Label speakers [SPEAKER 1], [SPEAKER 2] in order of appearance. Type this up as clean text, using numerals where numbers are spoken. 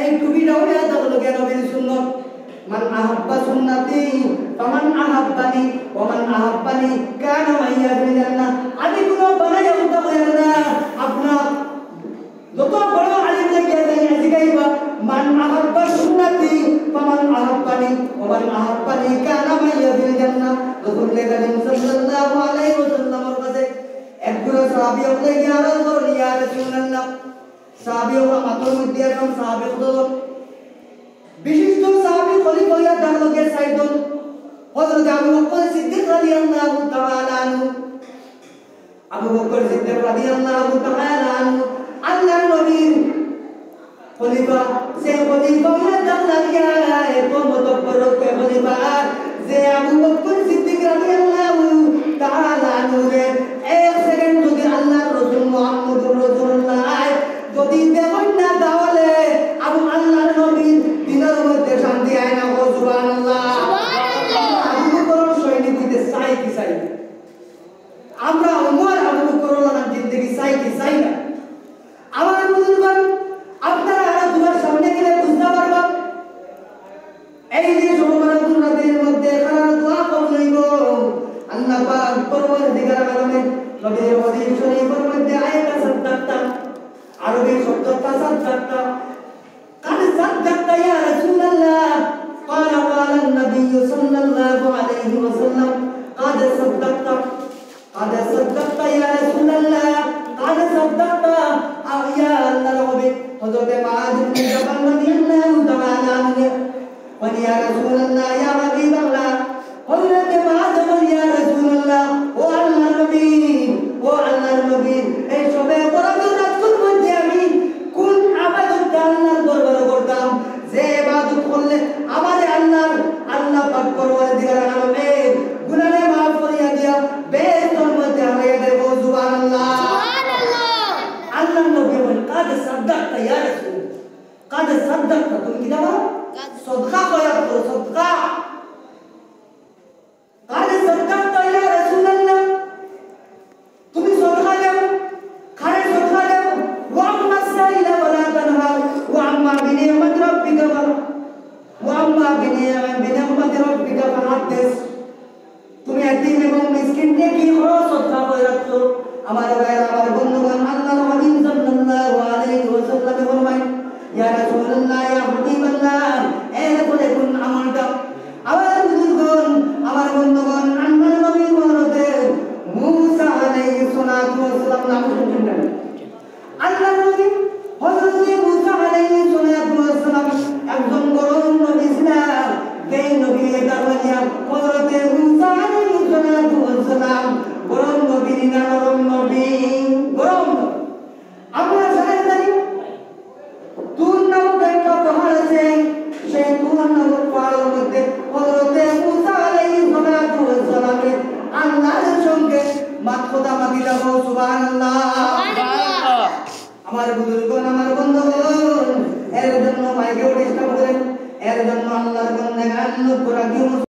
[SPEAKER 1] এই টুপিটা হয়ে থাকলো কেন নবীর সুন্নাত মান আহাব্বা সুন্নতি ফামান আহাব্বানি ওয়া মান আহাব্বানি কানা মাইয়া ফিল জান্নাহ আমি কোনো বানাইয়া উঠা বলেন না আপনার যত বড় আলিম লাগে তাই শিখাইবা মান আহাব্বা সুন্নতি ফামান আহাব্বানি ওয়া মান আহাব্বানি কানা মাইয়া ফিল জান্নাহ রাসূল কারীম সাল্লাল্লাহু আলাইহি ওয়াসাল্লামের কাছে একগুলো সাহাবী হলে ইয়া রাসূলুল্লাহ সাহাবী ওরা মাত্র মধ্যে একজন সাহাবী হলো বিশিষ্ট সাহাবী খলিফা ইয়া দামলকে সাইদুল হযরত আবু বকর সিদ্দিক রাদিয়াল্লাহু তাআলা আনহু আবু বকর সিদ্দিক রাদিয়াল্লাহু তাআলা আনহু আল্লাহর নবীর খলিফা সেই খলিফা ইয়া দামলকে এত মতব্বর কে খলিফা যে আবু বকর সিদ্দিক রাদিয়াল্লাহু তাআলা আনহু এক সেকেন্ড যদি আল্লাহর রাসূল মুহাম্মদুর রাসূলুল্লাহ যদি দেখুন না তাহলে আবু আল্লাহর নবীর দিনের মধ্যে শান্তি আয় না সুবহানাল্লাহ আবু বকর সৈনিক দিতে চাই কি চাই আমরা উমর আবু বকর ওলার জিন্দেগি চাই কি চাই না আমার বুজুর্গগণ আপনারা আরো দুবার সামনে গেলে বুঝতে পারবেন এই যে শুভমানতুর রাতের মধ্যে খারাপ দোয়া কবুল হইব আল্লাহ পাক পরওয়ারদিগার আলমের নবীর হাদিস শরীফের মধ্যে আয়াত সাদ্দাক্তা عربي صدقت قد صدقت يا رسول الله قال النبي صلى الله عليه وسلم قد صدقت يا رسول الله قد صدقت يا الله ربي حضرت معاذ بن جبل رضي الله تعالى عنه ويا رسول الله يا حبيب الله حضرت معاذ يا رسول الله والله النبي এই সবে পরাজয় আল্লাহ পাক পরওয়ারদিগার আলমের গুনাহে maaf করিয়া দিয়া বেহেশতের মধ্যে আমাকে দেব সুবহানাল্লাহ আল্লাহ নবী বলেন কাদ সাদদাকতা ইয়া রাসূল কাদ সাদদাকতা তুমি কি দাও সদকা করা তো সদকা কাদ সাদদাকতা ইয়া রাসূলুল্লাহ তুমি সদকা দাও খারে সদকা দাও ওয়া আম্মা সাইলা ওয়ালা তানহা ওয়া আম্মা বিনিয়ামাত রাব্বিকা ওয়াম্মা বিনিয়ামাতি রাব্বিকা ফাহাদ্দিস তুমি এতিম এবং মিসকিনকে কি করো সদকা করে রাখো আমার ভাইরা আমার বন্ধুগণ আল্লাহর হাবিব সাল্লাল্লাহু আলাইহি ওয়াসাল্লাম ফরমায় ইয়া রাসূলুল্লাহ ইয়া হাবিবাল্লাহ এই বলে কোন আমলটা আমার বুজুর্গগণ আমার বন্ধুগণ আল্লাহর নবী হযরতে মূসা আলাইহিস সালাতু ওয়াস সালাম নাম শুনছেন আল্লাহর নবী হযরতে মূসা আলাইহিস সালাতু ওয়াস সালাম একজন গরম নবী ছিলেন এই নবী দাওয়াতিয়া হযরতে মূসা আলাইহিস সালাতু ওয়াস সালাম গরম নবী না নরম নবী গরম আমরা জানি তুর নামক একটা পাহাড় আছে সেই তুর নামক পাহাড়ের মধ্যে হযরতে মূসা আলাইহিস সালাতু ওয়াস সালামের আল্লাহর সঙ্গে মাতখোদামাতি দাও সুবহানাল্লাহ আমার বুজুর্গগণ আমার বন্ধুগণ এর জন্য মাইকে ডিস্টার্ব করেন এর জন্য আল্লাহর বন্দেগান করা কি